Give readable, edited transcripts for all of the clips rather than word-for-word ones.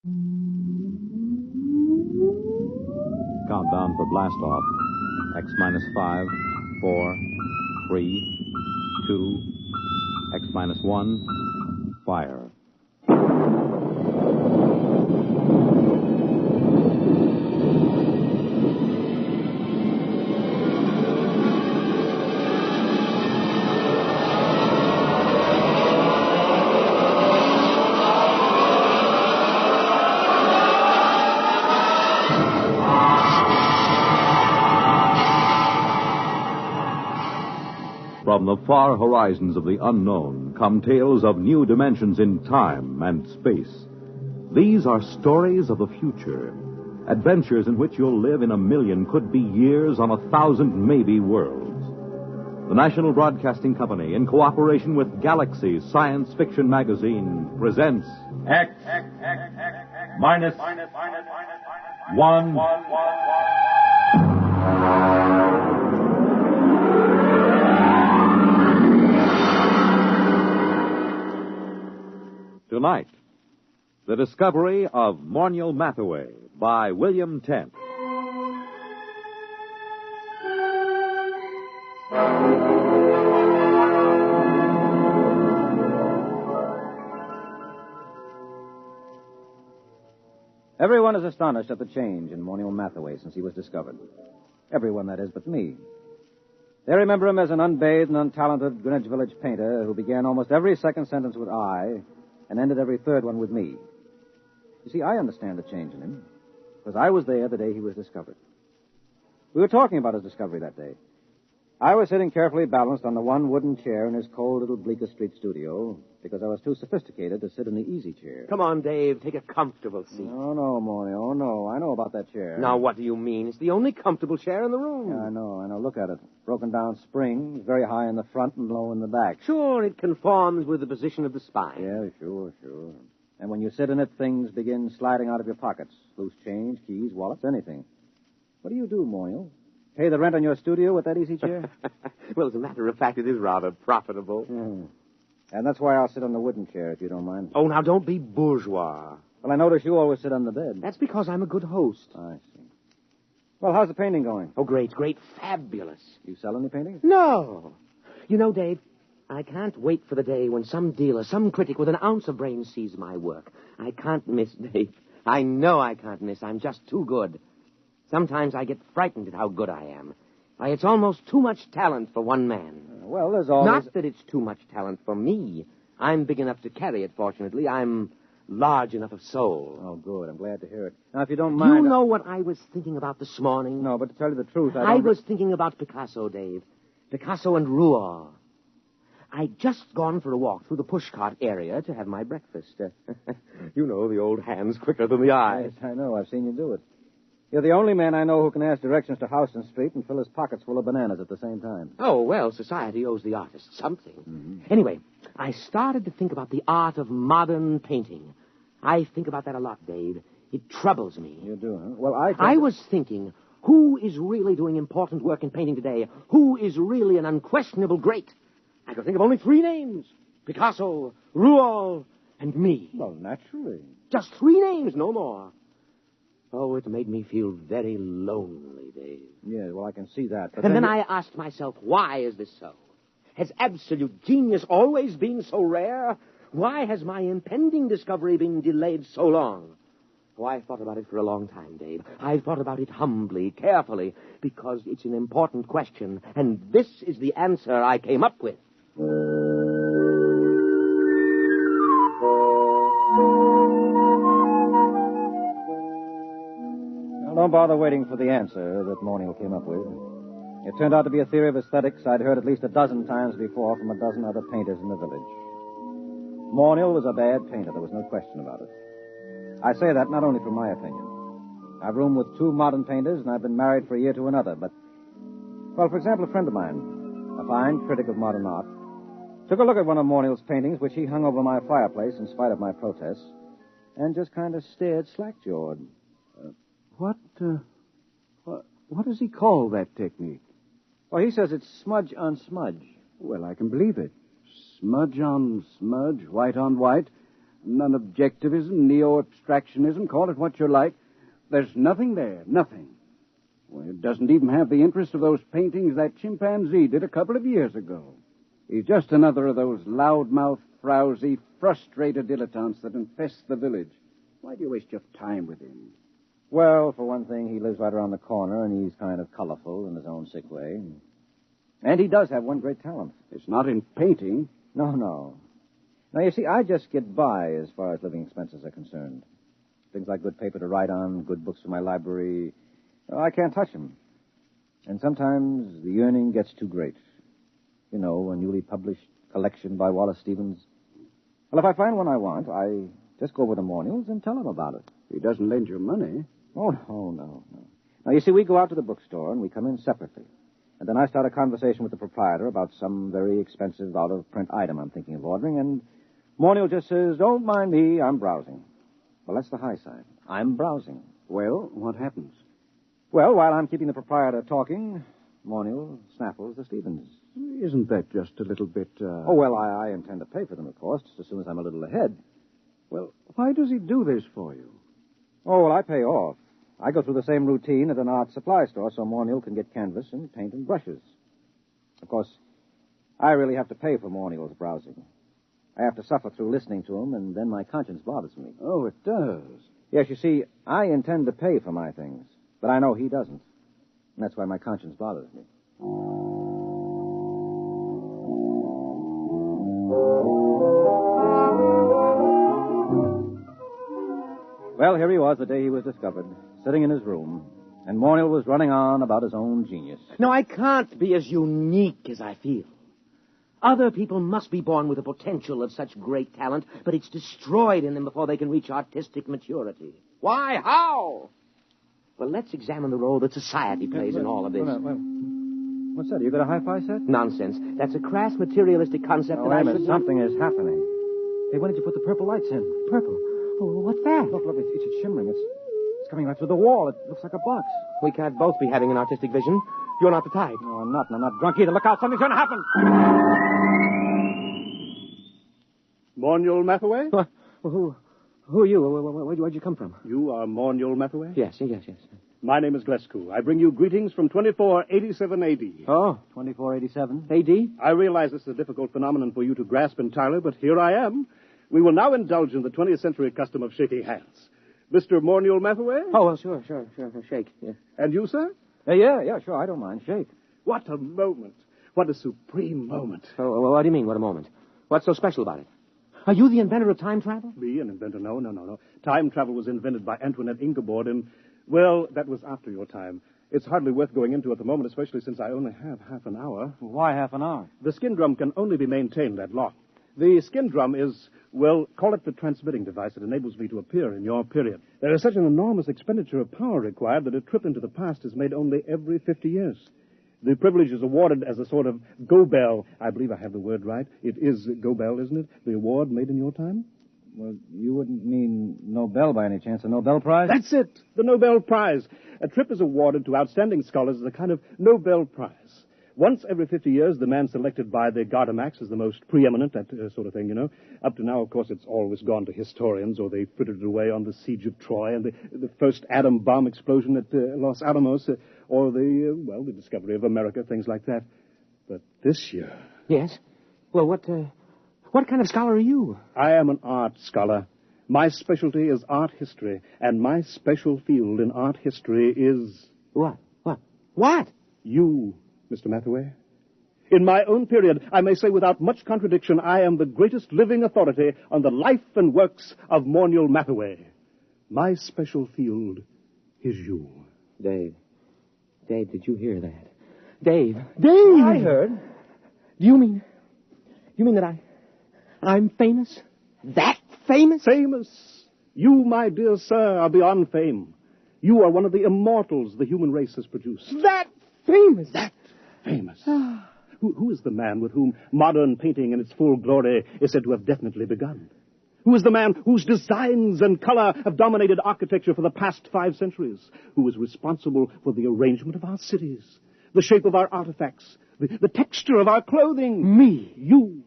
Countdown for blast off. X minus 5, 4, 3, 2, X minus 1, fire. From the far horizons of the unknown come tales of new dimensions in time and space. These are stories of the future, adventures in which you'll live in a million, could be years, on 1,000 maybe worlds. The National Broadcasting Company, in cooperation with Galaxy Science Fiction Magazine, presents X minus 1. Tonight, the discovery of Mornial Mathaway by William Tent. Everyone is astonished at the change in Mornial Mathaway since he was discovered. Everyone, that is, but me. They remember him as an unbathed and untalented Greenwich Village painter who began almost every second sentence with I and ended every third one with me. You see, I understand the change in him, because I was there the day he was discovered. We were talking about his discovery that day. I was sitting carefully balanced on the one wooden chair in his cold little Bleecker Street studio, because I was too sophisticated to sit in the easy chair. Come on, Dave. Take a comfortable seat. No, Morny. Oh, no. I know about that chair. Now, what do you mean? It's the only comfortable chair in the room. Yeah, I know. Look at it. Broken down springs, very high in the front and low in the back. Sure, it conforms with the position of the spine. Yeah, sure. And when you sit in it, things begin sliding out of your pockets. Loose change, keys, wallets, anything. What do you do, Mornial? Pay the rent on your studio with that easy chair? Well, as a matter of fact, it is rather profitable. And that's why I'll sit on the wooden chair, if you don't mind. Oh, now, don't be bourgeois. Well, I notice you always sit on the bed. That's because I'm a good host. I see. Well, how's the painting going? Oh, great, fabulous. You sell any paintings? No. You know, Dave, I can't wait for the day when some dealer, some critic with an ounce of brains sees my work. I can't miss, Dave. I know I can't miss. I'm just too good. Sometimes I get frightened at how good I am. Why, it's almost too much talent for one man. Well, there's always... Not that it's too much talent for me. I'm big enough to carry it, fortunately. I'm large enough of soul. Oh, good. I'm glad to hear it. Now, if you don't mind... You know what I was thinking about this morning? No, but to tell you the truth, I was thinking about Picasso, Dave. Picasso and Rouault. I'd just gone for a walk through the pushcart area to have my breakfast. You know, the old hand's quicker than the eye. Yes, I know. I've seen you do it. You're the only man I know who can ask directions to Houston Street and fill his pockets full of bananas at the same time. Oh, well, society owes the artist something. Mm-hmm. Anyway, I started to think about the art of modern painting. I think about that a lot, Dave. It troubles me. You do, huh? Well, I was thinking, who is really doing important work in painting today? Who is really an unquestionable great? I could think of only 3 names. Picasso, Rouault, and me. Well, naturally. Just 3 names, no more. Oh, it made me feel very lonely, Dave. Yeah, well, I can see that. But and then I asked myself, why is this so? Has absolute genius always been so rare? Why has my impending discovery been delayed so long? Oh, I thought about it for a long time, Dave. I thought about it humbly, carefully, because it's an important question, and this is the answer I came up with. Don't bother waiting for the answer that Mornial came up with. It turned out to be a theory of aesthetics I'd heard at least a dozen times before from a dozen other painters in the village. Mornial was a bad painter, there was no question about it. I say that not only from my opinion. I've roomed with 2 modern painters, and I've been married for a year to another, but... Well, for example, a friend of mine, a fine critic of modern art, took a look at one of Mornial's paintings, which he hung over my fireplace in spite of my protests, and just kind of stared slack-jawed. What does he call that technique? Well, he says it's smudge on smudge. Well, I can believe it. Smudge on smudge, white on white. Non-objectivism, neo-abstractionism, call it what you like. There's nothing there, nothing. Well, it doesn't even have the interest of those paintings that chimpanzee did a couple of years ago. He's just another of those loudmouth, frowsy, frustrated dilettantes that infest the village. Why do you waste your time with him? Well, for one thing, he lives right around the corner, and he's kind of colorful in his own sick way. And he does have one great talent. It's not in painting. No. Now, you see, I just get by as far as living expenses are concerned. Things like good paper to write on, good books for my library, I can't touch them. And sometimes the yearning gets too great. You know, a newly published collection by Wallace Stevens. Well, if I find one I want, I just go over to Mornial's and tell him about it. He doesn't lend you money. Oh, no. Now, you see, we go out to the bookstore and we come in separately. And then I start a conversation with the proprietor about some very expensive out-of-print item I'm thinking of ordering, and Mornial just says, "Don't mind me, I'm browsing." Well, that's the high side. I'm browsing. Well, what happens? Well, while I'm keeping the proprietor talking, Mornial snaffles the Stevens. Isn't that just a little bit, Oh, well, I intend to pay for them, of course, just as soon as I'm a little ahead. Well, why does he do this for you? Oh, well, I pay off. I go through the same routine at an art supply store so Mornial can get canvas and paint and brushes. Of course, I really have to pay for Mornial's browsing. I have to suffer through listening to him, and then my conscience bothers me. Oh, it does. Yes, you see, I intend to pay for my things, but I know he doesn't. And that's why my conscience bothers me. Well, here he was the day he was discovered, sitting in his room, and Mornial was running on about his own genius. No, I can't be as unique as I feel. Other people must be born with the potential of such great talent, but it's destroyed in them before they can reach artistic maturity. Why? How? Well, let's examine the role that society plays in all of this. What's that? You got a hi-fi set? Nonsense. That's a crass materialistic concept that I should... Something is happening. Hey, why did you put the purple lights in? Purple? Oh, what's that? Look, it's shimmering. It's coming right through the wall. It looks like a box. We can't both be having an artistic vision. You're not the type. No, I'm not, and I'm not drunk either. Look out, something's going to happen. Mornial Mathaway? Who are you? Where'd you come from? You are Mornial Mathaway? Yes. My name is Glescu. I bring you greetings from 2487 A.D. Oh, 2487. A.D.? I realize this is a difficult phenomenon for you to grasp entirely, but here I am. We will now indulge in the 20th century custom of shaking hands. Mr. Mornial Mathaway? Oh, well, sure. Shake. Yeah. And you, sir? Yeah, sure. I don't mind. Shake. What a moment. What a supreme moment. Oh, what do you mean, what a moment? What's so special about it? Are you the inventor of time travel? Me, an inventor? No. Time travel was invented by Antoinette Ingeborg, and, well, that was after your time. It's hardly worth going into at the moment, especially since I only have half an hour. Why half an hour? The skin drum can only be maintained that long. The skin drum is, well, call it the transmitting device that enables me to appear in your period. There is such an enormous expenditure of power required that a trip into the past is made only every 50 years. The privilege is awarded as a sort of go-bell. I believe I have the word right. It is go-bell, isn't it? The award made in your time? Well, you wouldn't mean Nobel by any chance, a Nobel Prize? That's it, the Nobel Prize. A trip is awarded to outstanding scholars as a kind of Nobel Prize. Once every 50 years, the man selected by the Gardemax is the most preeminent, that sort of thing, you know. Up to now, of course, it's always gone to historians, or they frittered it away on the siege of Troy and the first atom bomb explosion at Los Alamos, or the discovery of America, things like that. But this year... Yes? Well, what kind of scholar are you? I am an art scholar. My specialty is art history, and my special field in art history is... What? You, Mr. Mathaway. In my own period, I may say without much contradiction, I am the greatest living authority on the life and works of Mornial Mathaway. My special field is you. Dave, did you hear that? Dave! I heard. Do you mean that I'm famous? That famous? Famous? You, my dear sir, are beyond fame. You are one of the immortals the human race has produced. That famous? That famous. Who is the man with whom modern painting in its full glory is said to have definitely begun? Who is the man whose designs and color have dominated architecture for the past 5 centuries? Who is responsible for the arrangement of our cities, the shape of our artifacts, the texture of our clothing? Me. You.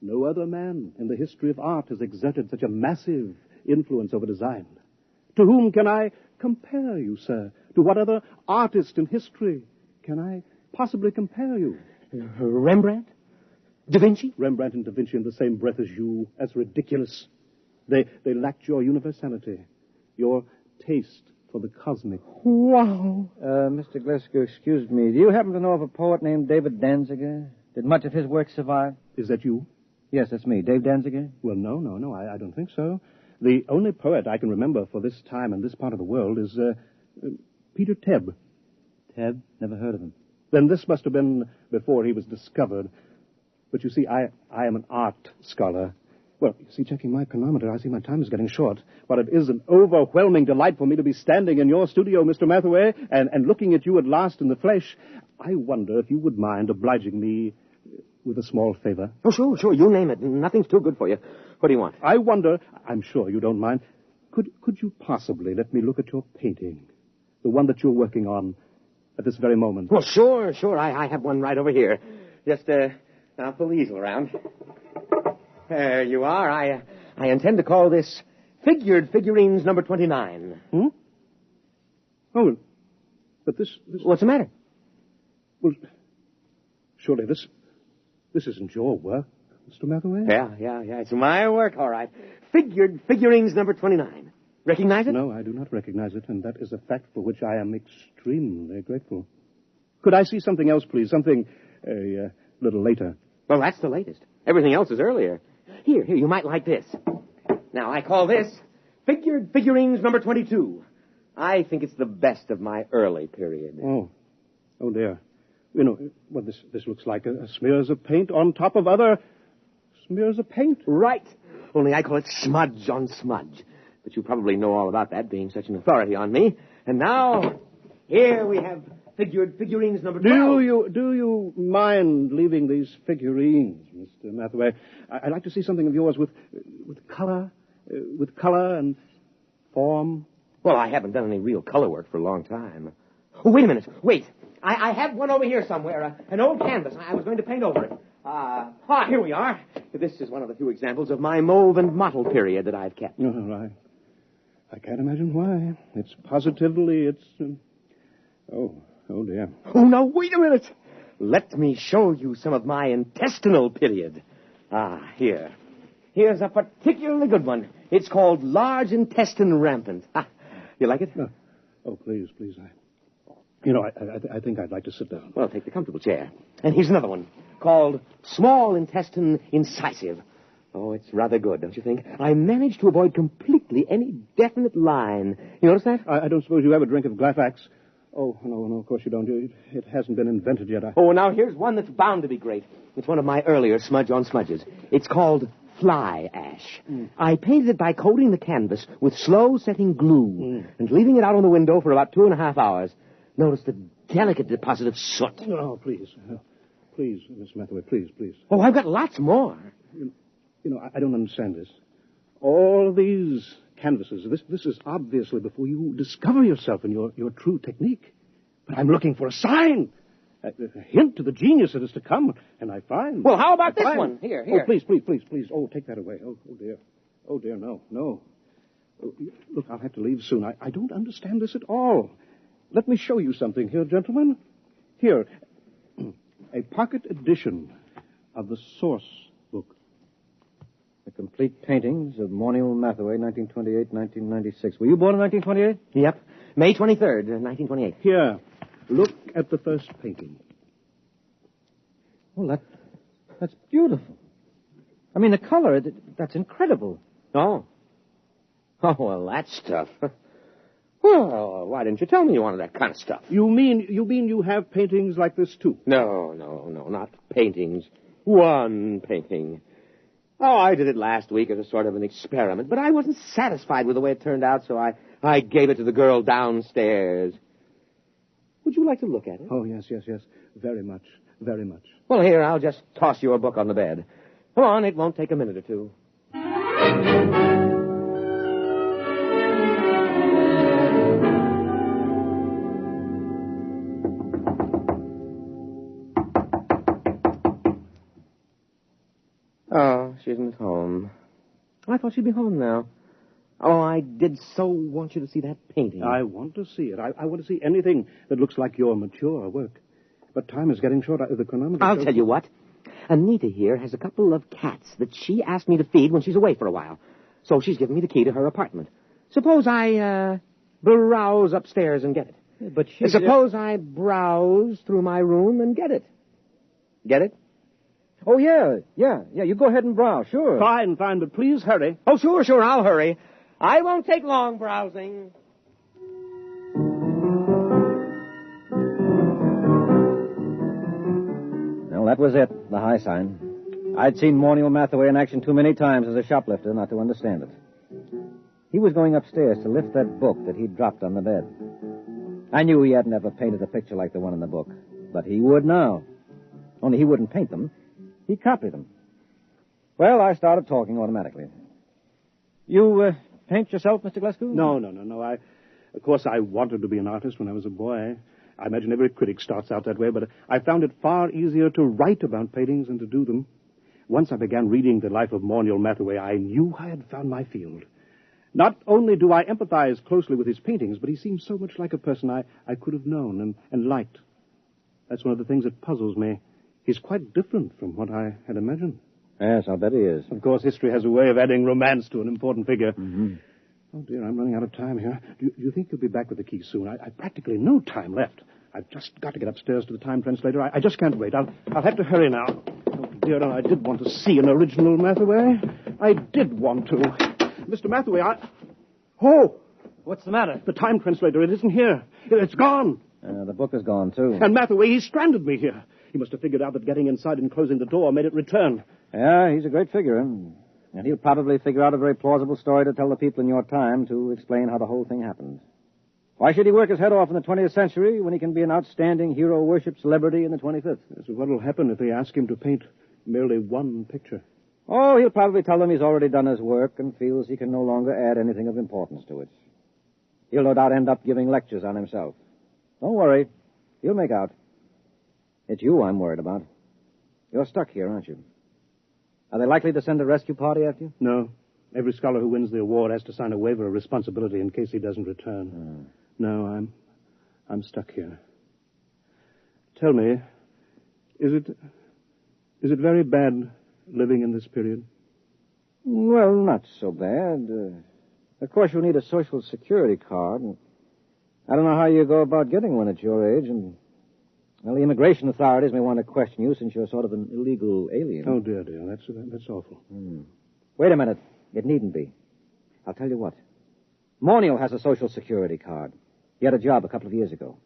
No other man in the history of art has exerted such a massive influence over design. To whom can I compare you, sir? To what other artist in history can I possibly compare you? Rembrandt? Da Vinci? Rembrandt and Da Vinci in the same breath as you. That's ridiculous. They lacked your universality, your taste for the cosmic. Wow. Mr. Glasgow, excuse me. Do you happen to know of a poet named David Danziger? Did much of his work survive? Is that you? Yes, that's me. Dave Danziger? Well, no, I don't think so. The only poet I can remember for this time and this part of the world is Peter Tebb. Tebb? Never heard of him. Then this must have been before he was discovered. But you see, I am an art scholar. Well, you see, checking my chronometer, I see my time is getting short. But it is an overwhelming delight for me to be standing in your studio, Mr. Mathaway, and looking at you at last in the flesh. I wonder if you would mind obliging me with a small favor. Oh, sure. You name it. Nothing's too good for you. What do you want? I wonder, I'm sure you don't mind, could you possibly let me look at your painting? The one that you're working on at this very moment. Well, sure. I have one right over here. Just, I'll pull the easel around. There you are. I intend to call this Figured Figurines number 29. Oh, but this... What's the matter? Well, surely this isn't your work, Mr. Mathaway? Yeah. It's my work, all right. Figured Figurines number 29. Recognize it? No, I do not recognize it, and that is a fact for which I am extremely grateful. Could I see something else, please? Something a little later. Well, that's the latest. Everything else is earlier. Here, you might like this. Now, I call this Figured Figurines number 22. I think it's the best of my early period. Oh dear. You know, well, this looks like smears of paint on top of other smears of paint. Right. Only I call it smudge on smudge. But you probably know all about that, being such an authority on me. And now, here we have Figured Figurines number 12. Do you mind leaving these figurines, Mr. Mathaway? I'd like to see something of yours with color and form. Well, I haven't done any real color work for a long time. Oh, wait a minute. Wait. I have one over here somewhere, an old canvas. I was going to paint over it. Here we are. This is one of the few examples of my mauve and mottle period that I've kept. Oh, I can't imagine why. It's positively, oh dear. Oh, now, wait a minute. Let me show you some of my intestinal period. Here. Here's a particularly good one. It's called Large Intestine Rampant. You like it? Oh, please. I think I'd like to sit down. Well, take the comfortable chair. And here's another one called Small Intestine Incisive. Oh, it's rather good, don't you think? I managed to avoid completely any definite line. You notice that? I don't suppose you have a drink of Glafax. Oh, no, of course you don't. It hasn't been invented yet. Oh, now here's one that's bound to be great. It's one of my earlier smudge on smudges. It's called Fly Ash. I painted it by coating the canvas with slow-setting glue and leaving it out on the window for about 2.5 hours. Notice the delicate deposit of soot. No, please. Please, Miss Mathaway, please. Oh, I've got lots more. You know, I don't understand this. All these canvases, this is obviously before you discover yourself and your true technique. But I'm looking for a sign, a hint to the genius that is to come, and I find... Well, how about this one? Here. Oh, please. Oh, take that away. Oh, dear. Oh, dear, no. Oh, look, I'll have to leave soon. I don't understand this at all. Let me show you something here, gentlemen. Here, a pocket edition of the source book. The complete paintings of Mornial Mathaway, 1928-1996. Were you born in 1928? Yep. May 23rd, 1928. Here, look at the first painting. Well, that's beautiful. I mean, the color, that's incredible. Oh, well, that stuff. Well, why didn't you tell me you wanted that kind of stuff? You mean you have paintings like this, too? No, not paintings. One painting. Oh, I did it last week as a sort of an experiment, but I wasn't satisfied with the way it turned out, so I gave it to the girl downstairs. Would you like to look at it? Oh, yes. Very much. Well, here, I'll just toss your book on the bed. Come on, it won't take a minute or two. Oh, she isn't home. I thought she'd be home now. Oh, I did so want you to see that painting. I want to see it. I want to see anything that looks like your mature work. But time is getting short. The chronometer... I'll tell you what. Anita here has a couple of cats that she asked me to feed when she's away for a while. So she's given me the key to her apartment. Suppose I, browse upstairs and get it. Yeah, but she... Suppose I browse through my room and get it. Get it? Oh, yeah. You go ahead and browse, sure. Fine, but please hurry. Oh, sure, I'll hurry. I won't take long browsing. Well, that was it, the high sign. I'd seen Mornial Mathaway in action too many times as a shoplifter not to understand it. He was going upstairs to lift that book that he'd dropped on the bed. I knew he hadn't ever painted a picture like the one in the book, but he would now. Only he wouldn't paint them. He'd copy them. Well, I started talking automatically. You, paint yourself, Mr. Glasgow? No. Of course, I wanted to be an artist when I was a boy. I imagine every critic starts out that way, but I found it far easier to write about paintings than to do them. Once I began reading the life of Mornial Mathaway, I knew I had found my field. Not only do I empathize closely with his paintings, but he seems so much like a person I could have known and liked. That's one of the things that puzzles me. He's quite different from what I had imagined. Yes, I'll bet he is. Of course, history has a way of adding romance to an important figure. Mm-hmm. Oh, dear, I'm running out of time here. Do you think you'll be back with the key soon? I've practically no time left. I've just got to get upstairs to the time translator. I just can't wait. I'll have to hurry now. Oh, dear, I did want to see an original Mathaway. I did want to. Mr. Mathaway, Oh! What's the matter? The time translator, it isn't here. It's gone. The book is gone, too. And Mathaway, he stranded me here. He must have figured out that getting inside and closing the door made it return. Yeah, he's a great figure. And he'll probably figure out a very plausible story to tell the people in your time to explain how the whole thing happened. Why should he work his head off in the 20th century when he can be an outstanding hero-worship celebrity in the 25th? So what will happen if they ask him to paint merely one picture? Oh, he'll probably tell them he's already done his work and feels he can no longer add anything of importance to it. He'll no doubt end up giving lectures on himself. Don't worry. He'll make out. It's you I'm worried about. You're stuck here, aren't you? Are they likely to send a rescue party after you? No. Every scholar who wins the award has to sign a waiver of responsibility in case he doesn't return. No, I'm stuck here. Tell me, is it very bad living in this period? Well, not so bad. Of course, you'll need a Social Security card. And I don't know how you go about getting one at your age. And, well, the immigration authorities may want to question you since you're sort of an illegal alien. Oh, dear. That's awful. Wait a minute. It needn't be. I'll tell you what. Mornial has a Social Security card. He had a job a couple of years ago.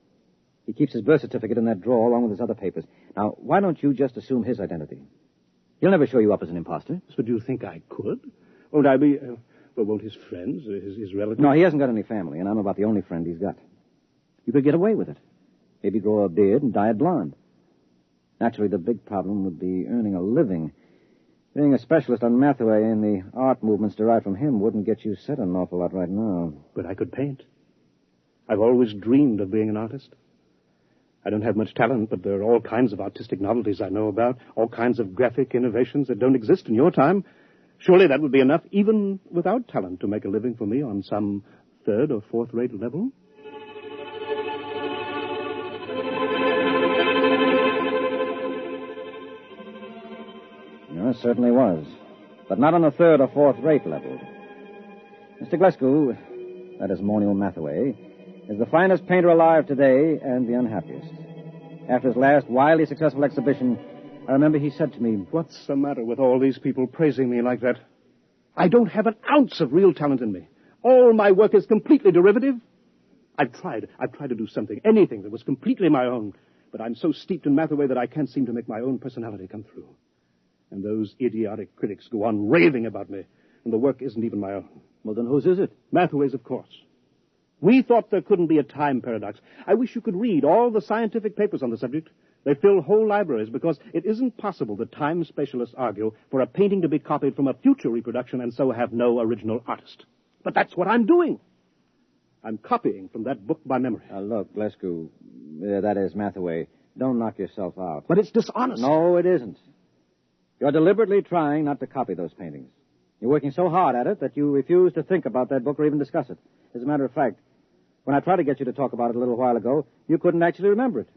He keeps his birth certificate in that drawer along with his other papers. Now, why don't you just assume his identity? He'll never show you up as an imposter. So do you think I could? Won't I be... well, won't his friends, his relatives... No, he hasn't got any family, and I'm about the only friend he's got. You could get away with it. Maybe grow a beard and dye it blonde. Naturally, the big problem would be earning a living. Being a specialist on Mathaway and the art movements derived from him wouldn't get you set an awful lot right now. But I could paint. I've always dreamed of being an artist. I don't have much talent, but there are all kinds of artistic novelties I know about, all kinds of graphic innovations that don't exist in your time. Surely that would be enough, even without talent, to make a living for me on some third or fourth-rate level. It certainly was. But not on a third or fourth-rate level. Mr. Glasgow, that is Mornial Mathaway, is the finest painter alive today and the unhappiest. After his last wildly successful exhibition, I remember he said to me, "What's the matter with all these people praising me like that? I don't have an ounce of real talent in me. All my work is completely derivative. I've tried to do something, anything that was completely my own, but I'm so steeped in Mathaway that I can't seem to make my own personality come through. And those idiotic critics go on raving about me, and the work isn't even my own." Well, then whose is it? Mathaway's, of course. We thought there couldn't be a time paradox. I wish you could read all the scientific papers on the subject. They fill whole libraries because it isn't possible that time specialists argue for a painting to be copied from a future reproduction and so have no original artist. But that's what I'm doing. I'm copying from that book by memory. Look, Glasgow, that is Mathaway. Don't knock yourself out. But it's dishonest. No, it isn't. You're deliberately trying not to copy those paintings. You're working so hard at it that you refuse to think about that book or even discuss it. As a matter of fact, when I tried to get you to talk about it a little while ago, you couldn't actually remember it.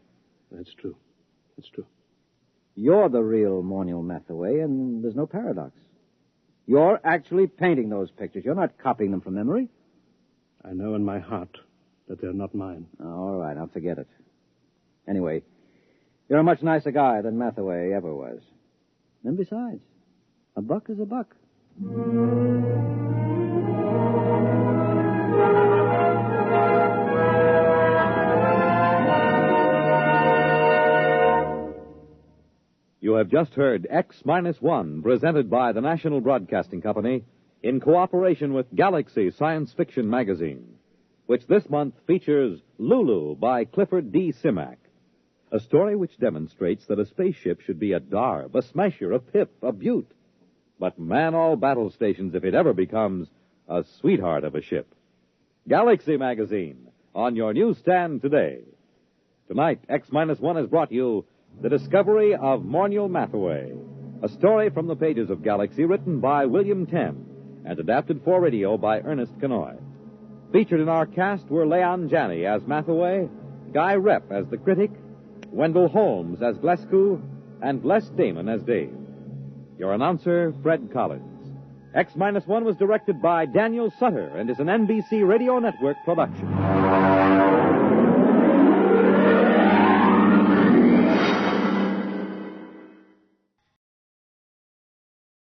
That's true. That's true. You're the real Mornial Mathaway, and there's no paradox. You're actually painting those pictures. You're not copying them from memory. I know in my heart that they're not mine. All right, I'll forget it. Anyway, you're a much nicer guy than Mathaway ever was. And besides, a buck is a buck. You have just heard X-1, presented by the National Broadcasting Company in cooperation with Galaxy Science Fiction Magazine, which this month features Lulu by Clifford D. Simak, a story which demonstrates that a spaceship should be a darb, a smasher, a pip, a beaut, but man all battle stations if it ever becomes a sweetheart of a ship. Galaxy Magazine, on your newsstand today. Tonight, X-1 has brought you The Discovery of Mornial Mathaway, a story from the pages of Galaxy written by William Tenn and adapted for radio by Ernest Kenoy. Featured in our cast were Leon Janney as Mathaway, Guy Rep as the critic, Wendell Holmes as Glescu, and Les Damon as Dave. Your announcer, Fred Collins. X-1 was directed by Daniel Sutter and is an NBC Radio Network production.